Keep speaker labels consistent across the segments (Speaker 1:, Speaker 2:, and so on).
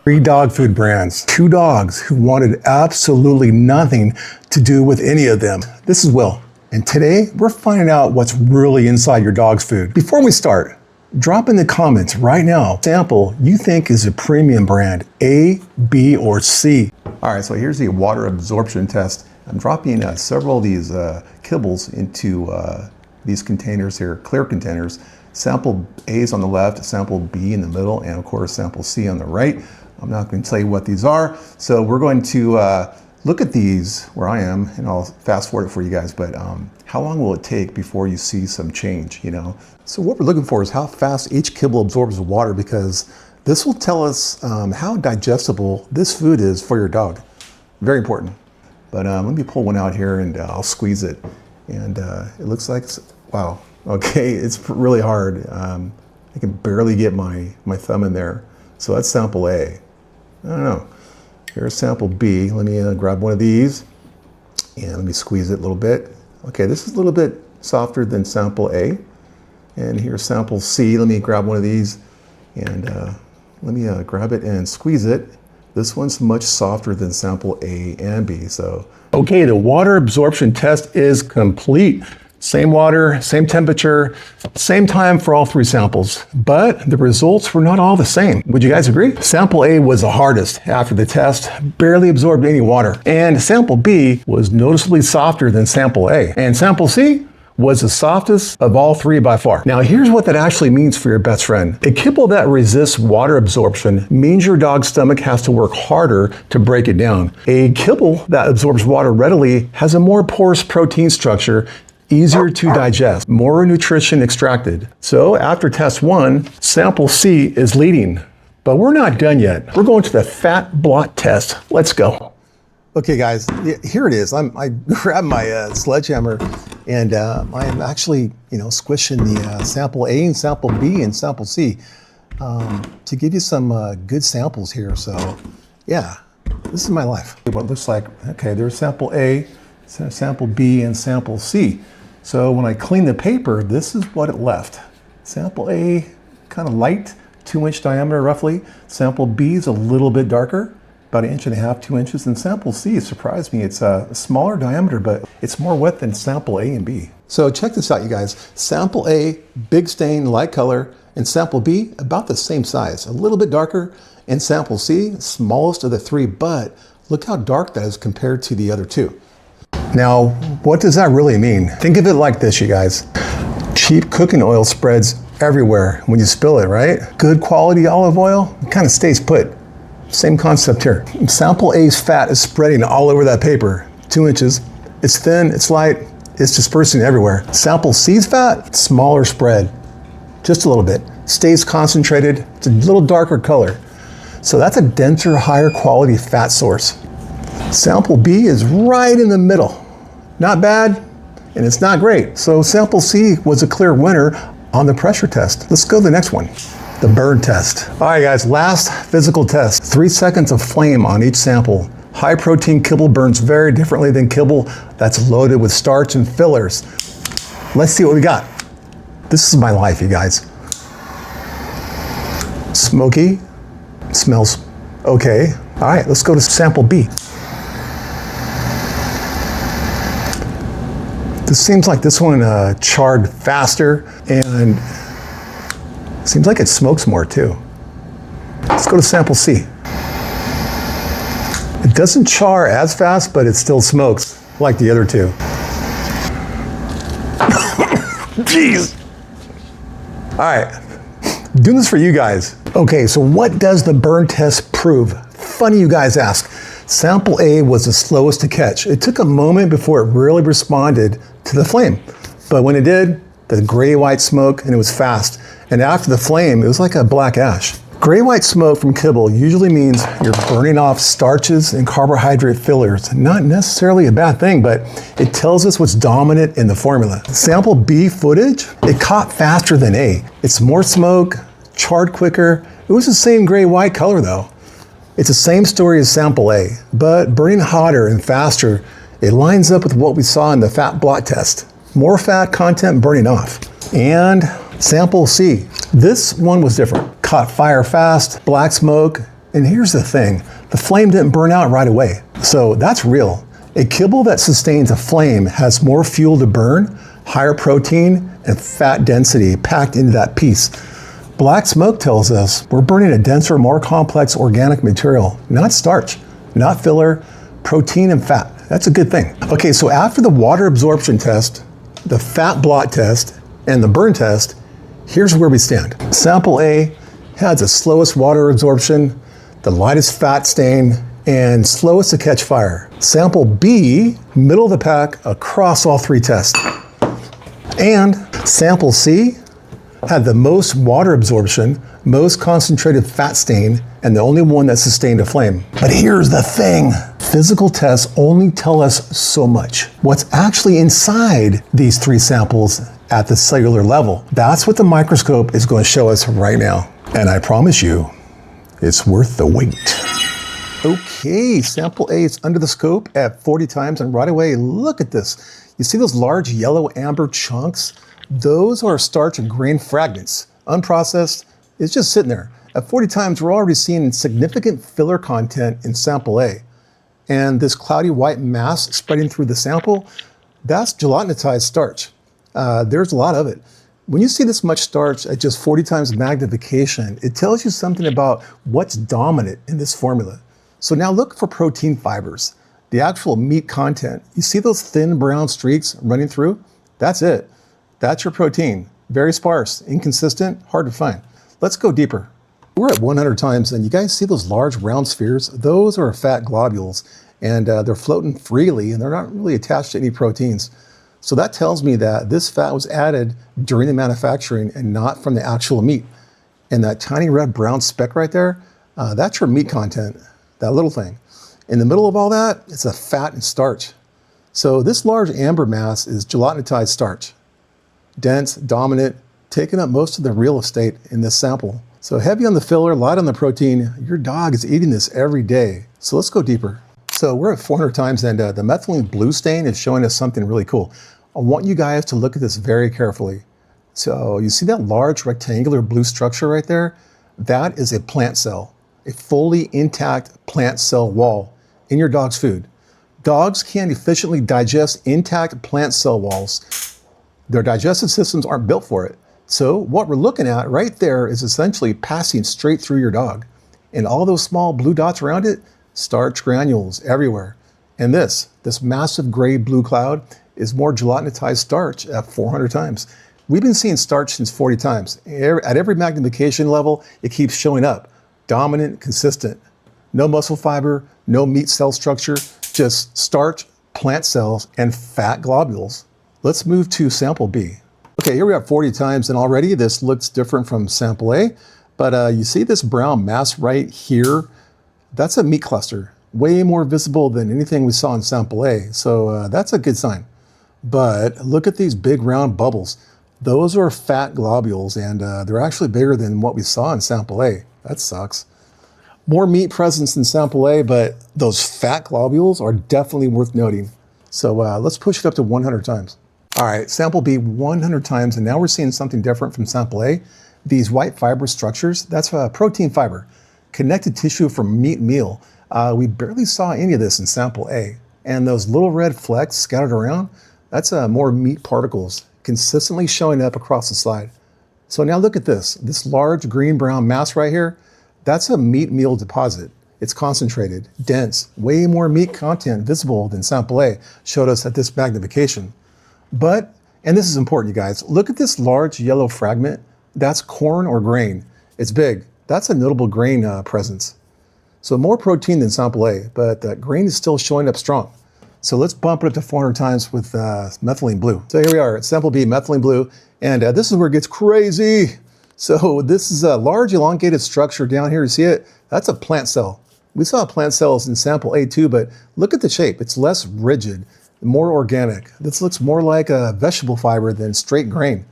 Speaker 1: Three dog food brands, two dogs who wanted absolutely nothing to do with any of them. This is Will, and today we're finding out what's really inside your dog's food. Before we start, drop in the comments right now sample you think is a premium brand, A, B, or C. All right, so here's the water absorption test. I'm dropping several of these kibbles into these containers here, clear containers. Sample A is on the left, sample B in the middle, and of course sample C on the right. I'm not going to tell you what these are. So we're going to look at these where I am, and I'll fast forward it for you guys, but how long will it take before you see some change, you know? So what we're looking for is how fast each kibble absorbs water, because this will tell us how digestible this food is for your dog. Very important. But let me pull one out here and I'll squeeze it. And it looks like, wow, okay, it's really hard. I can barely get my thumb in there. So that's sample A. I don't know. Here's sample B. Let me grab one of these and let me squeeze it a little bit. Okay, this is a little bit softer than sample A. And here's sample C. Let me grab one of these and let me grab it and squeeze it. This one's much softer than sample A and B. So, okay, the water absorption test is complete. Same water, same temperature, same time for all three samples, but the results were not all the same. Would you guys agree? Sample A was the hardest after the test, barely absorbed any water. And sample B was noticeably softer than sample A. And sample C was the softest of all three by far. Now here's what that actually means for your best friend. A kibble that resists water absorption means your dog's stomach has to work harder to break it down. A kibble that absorbs water readily has a more porous protein structure, easier to digest, more nutrition extracted. So after test one, sample C is leading, but we're not done yet. We're going to the fat blot test. Let's go. Okay guys, here it is. I grabbed my sledgehammer and I'm actually, squishing the sample A and sample B and sample C to give you some good samples here. So yeah, this is my life. What it looks like, okay, there's sample A, sample B, and sample C. So when I clean the paper, this is what it left. Sample A, kind of light, 2-inch diameter roughly. Sample B is a little bit darker, about 1.5 inches, 2 inches. And sample C surprised me. It's a smaller diameter, but it's more wet than sample A and B. So check this out, you guys. Sample A, big stain, light color, and sample B, about the same size, a little bit darker. And sample C, smallest of the three, but look how dark that is compared to the other two. Now, what does that really mean? Think of it like this, you guys. Cheap cooking oil spreads everywhere when you spill it, right? Good quality olive oil kind of stays put. Same concept here. Sample A's fat is spreading all over that paper, 2 inches. It's thin, it's light, it's dispersing everywhere. Sample C's fat, smaller spread, just a little bit. Stays concentrated, it's a little darker color. So that's a denser, higher quality fat source. Sample B is right in the middle. Not bad, and it's not great. So sample C was a clear winner on the pressure test. Let's go to the next one, the burn test. All right, guys, last physical test. 3 seconds of flame on each sample. High protein kibble burns very differently than kibble that's loaded with starch and fillers. Let's see what we got. This is my life, you guys. Smoky, smells okay. All right, let's go to sample B. This seems like this one charred faster and seems like it smokes more too. Let's go to sample C. It doesn't char as fast, but it still smokes like the other two. Jeez. All right, doing this for you guys. Okay, so what does the burn test prove? Funny you guys ask. Sample A was the slowest to catch. It took a moment before it really responded to the flame. But when it did, the gray-white smoke, and it was fast. And after the flame, it was like a black ash. Gray-white smoke from kibble usually means you're burning off starches and carbohydrate fillers. Not necessarily a bad thing, but it tells us what's dominant in the formula. Sample B footage, it caught faster than A. It's more smoke, charred quicker. It was the same gray-white color though. It's the same story as sample A, but burning hotter and faster. It lines up with what we saw in the fat blot test. more fat content burning off. And sample C. This one was different. Caught fire fast, black smoke, and here's the thing. The flame didn't burn out right away. So that's real. A kibble that sustains a flame has more fuel to burn, higher protein and fat density packed into that piece. Black smoke tells us we're burning a denser, more complex organic material, not starch, not filler, protein and fat. That's a good thing. Okay, so after the water absorption test, the fat blot test, and the burn test, here's where we stand. Sample A has the slowest water absorption, the lightest fat stain, and slowest to catch fire. Sample B, middle of the pack across all three tests. And sample C had the most water absorption, most concentrated fat stain, and the only one that sustained a flame. But here's the thing. Physical tests only tell us so much. What's actually inside these three samples at the cellular level, that's what the microscope is going to show us right now. And I promise you, it's worth the wait. Okay, sample A is under the scope at 40 times, and right away, look at this. You see those large yellow amber chunks? Those are starch and grain fragments. Unprocessed, it's just sitting there. At 40 times, we're already seeing significant filler content in sample A. And this cloudy white mass spreading through the sample, that's gelatinized starch. There's a lot of it. When you see this much starch at just 40 times magnification, it tells you something about what's dominant in this formula. So now look for protein fibers, the actual meat content. You see those thin brown streaks running through? That's it. That's your protein. Very sparse, inconsistent, hard to find. Let's go deeper. We're at 100 times, and you guys see those large round spheres? Those are fat globules, and they're floating freely, and they're not really attached to any proteins. So that tells me that this fat was added during the manufacturing and not from the actual meat. And that tiny red brown speck right there, that's your meat content, that little thing. In the middle of all that, it's a fat and starch. So this large amber mass is gelatinized starch. Dense, dominant, taking up most of the real estate in this sample. So heavy on the filler, light on the protein, your dog is eating this every day. So let's go deeper. So we're at 400 times, and the methylene blue stain is showing us something really cool. I want you guys to look at this very carefully. So you see that large rectangular blue structure right there? That is a plant cell, a fully intact plant cell wall in your dog's food. Dogs can't efficiently digest intact plant cell walls. Their digestive systems aren't built for it. So what we're looking at right there is essentially passing straight through your dog. And all those small blue dots around it, starch granules everywhere. And this massive gray blue cloud is more gelatinized starch at 400 times. We've been seeing starch since 40 times. At every magnification level, it keeps showing up. Dominant, consistent. No muscle fiber, no meat cell structure, just starch, plant cells, and fat globules. Let's move to sample B. Okay, here we are 40 times, and already this looks different from sample A, but you see this brown mass right here? That's a meat cluster, way more visible than anything we saw in sample A, so that's a good sign. But look at these big round bubbles. Those are fat globules, and they're actually bigger than what we saw in sample A. That sucks. More meat presence in sample A, but those fat globules are definitely worth noting. So let's push it up to 100 times. All right, sample B 100 times, and now we're seeing something different from sample A. These white fibrous structures, that's a protein fiber, connected tissue from meat meal. We barely saw any of this in sample A. And those little red flecks scattered around, that's more meat particles consistently showing up across the slide. So now look at this large green-brown mass right here, that's a meat meal deposit. It's concentrated, dense, way more meat content visible than sample A showed us at this magnification. But, and this is important, you guys, look at this large yellow fragment. That's corn or grain. It's big. That's a notable grain presence. So more protein than sample A, but that grain is still showing up strong. So let's bump it up to 400 times with methylene blue. So here we are at sample B, methylene blue, and this is where it gets crazy. So this is a large elongated structure down here. You see it? That's a plant cell. We saw plant cells in sample A too, but look at the shape. It's less rigid, more organic. This looks more like a vegetable fiber than straight grain.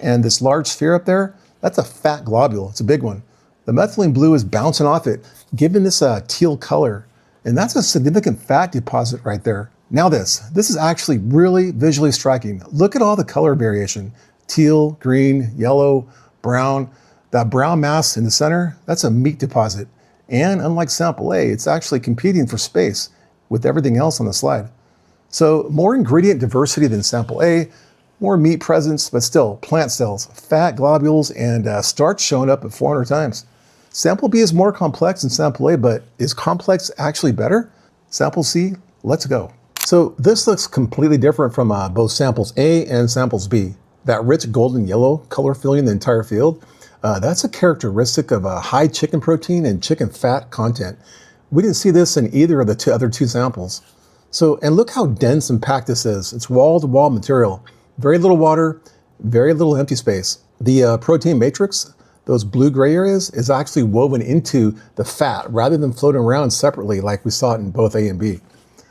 Speaker 1: And this large sphere up there, that's a fat globule. It's a big one. The methylene blue is bouncing off it, giving this a teal color. And that's a significant fat deposit right there. Now this is actually really visually striking. Look at all the color variation. Teal, green, yellow, brown. That brown mass in the center, that's a meat deposit. And unlike sample A, it's actually competing for space with everything else on the slide. So more ingredient diversity than sample A, more meat presence, but still plant cells, fat globules, and starch showing up at 400 times. Sample B is more complex than sample A, but is complex actually better? Sample C, let's go. So this looks completely different from both samples A and samples B. That rich golden yellow color filling the entire field, that's a characteristic of a high chicken protein and chicken fat content. We didn't see this in either of the other two samples. So, and look how dense and packed this is. It's wall-to-wall material. Very little water, very little empty space. The protein matrix, those blue-gray areas, is actually woven into the fat rather than floating around separately like we saw it in both A and B.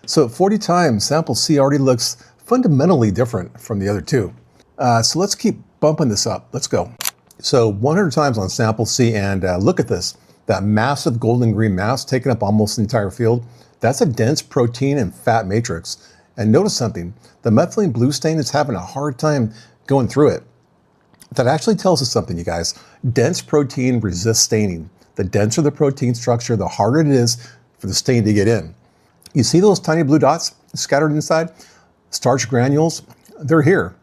Speaker 1: So 40 times, sample C already looks fundamentally different from the other two. So let's keep bumping this up. Let's go. So 100 times on sample C, and look at this. That massive golden green mass taking up almost the entire field. That's a dense protein and fat matrix. And notice something. The methylene blue stain is having a hard time going through it. That actually tells us something, you guys. Dense protein resists staining. The denser the protein structure, the harder it is for the stain to get in. You see those tiny blue dots scattered inside? Starch granules, they're here.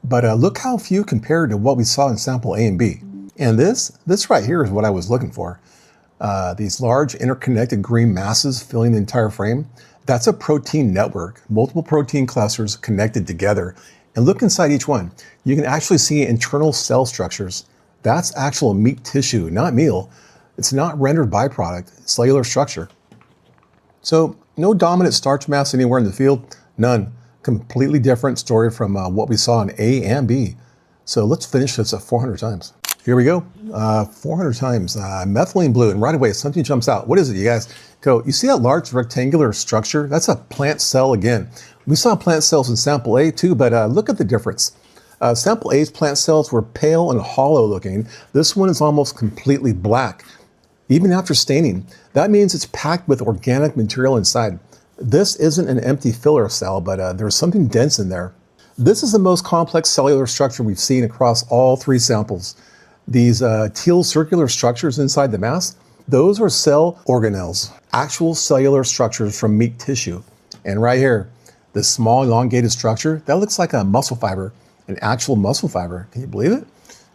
Speaker 1: But look how few compared to what we saw in sample A and B. And this right here is what I was looking for. These large interconnected green masses filling the entire frame, that's a protein network, multiple protein clusters connected together. And look inside each one. You can actually see internal cell structures. That's actual meat tissue, not meal. It's not rendered byproduct, cellular structure. So no dominant starch mass anywhere in the field, none. Completely different story from what we saw in A and B. So let's finish this at 400 times. Here we go, 400 times, methylene blue, and right away something jumps out. What is it, you guys? Go, you see that large rectangular structure? That's a plant cell again. We saw plant cells in sample A too, but look at the difference. Sample A's plant cells were pale and hollow looking. This one is almost completely black, even after staining. That means it's packed with organic material inside. This isn't an empty filler cell, but there's something dense in there. This is the most complex cellular structure we've seen across all three samples. These teal circular structures inside the mass, those are cell organelles, actual cellular structures from meat tissue. And right here, this small elongated structure, that looks like a muscle fiber, an actual muscle fiber. Can you believe it?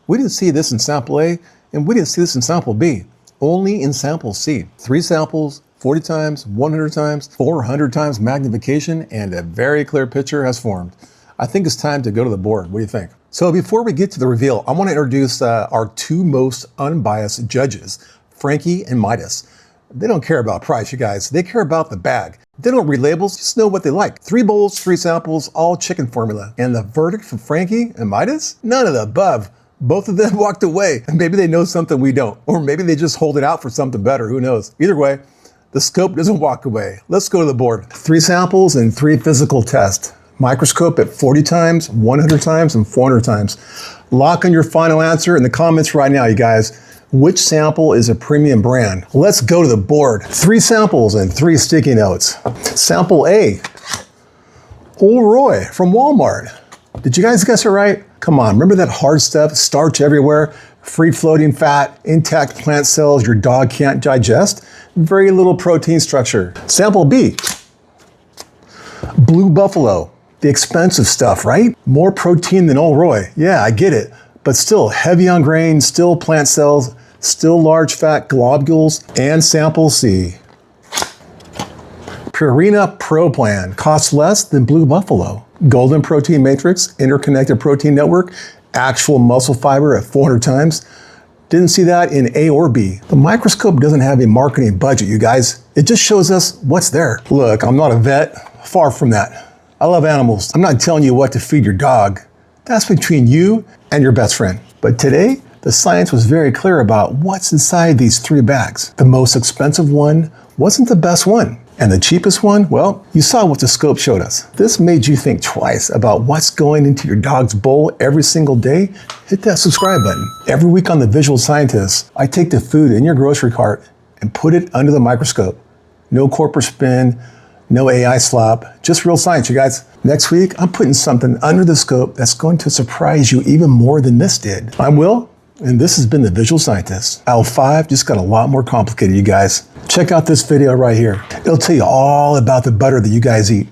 Speaker 1: We didn't see this in sample A, and we didn't see this in sample B, only in sample C. 3 samples, 40 times, 100 times, 400 times magnification, and a very clear picture has formed. I think it's time to go to the board. What do you think? So before we get to the reveal, I want to introduce our two most unbiased judges, Frankie and Midas. They don't care about price, you guys. They care about the bag. They don't read labels, just know what they like. 3 bowls, 3 samples, all chicken formula. And the verdict from Frankie and Midas? None of the above. Both of them walked away. Maybe they know something we don't. Or maybe they just hold it out for something better. Who knows? Either way, the scope doesn't walk away. Let's go to the board. 3 samples and 3 physical tests. Microscope at 40 times, 100 times, and 400 times. Lock on your final answer in the comments right now, you guys. Which sample is a premium brand? Let's go to the board. 3 samples and 3 sticky notes. Sample A, Old Roy from Walmart. Did you guys guess it right? Come on, remember that hard stuff, starch everywhere, free-floating fat, intact plant cells your dog can't digest? Very little protein structure. Sample B, Blue Buffalo. The expensive stuff, right? More protein than Old Roy. Yeah, I get it. But still heavy on grain, still plant cells, still large fat globules, and sample C. Purina Pro Plan costs less than Blue Buffalo. Golden protein matrix, interconnected protein network, actual muscle fiber at 400 times. Didn't see that in A or B. The microscope doesn't have a marketing budget, you guys. It just shows us what's there. Look, I'm not a vet, far from that. I love animals. I'm not telling you what to feed your dog. That's between you and your best friend. But today, the science was very clear about what's inside these 3 bags. The most expensive one wasn't the best one. And the cheapest one, well, you saw what the scope showed us. This made you think twice about what's going into your dog's bowl every single day. Hit that subscribe button. Every week on The Visual Scientist, I take the food in your grocery cart and put it under the microscope. No corporate spin, No AI slop, just real science, you guys. Next week, I'm putting something under the scope that's going to surprise you even more than this did. I'm Will, and this has been The Visual Scientist. Aisle 5 just got a lot more complicated, you guys. Check out this video right here. It'll tell you all about the butter that you guys eat.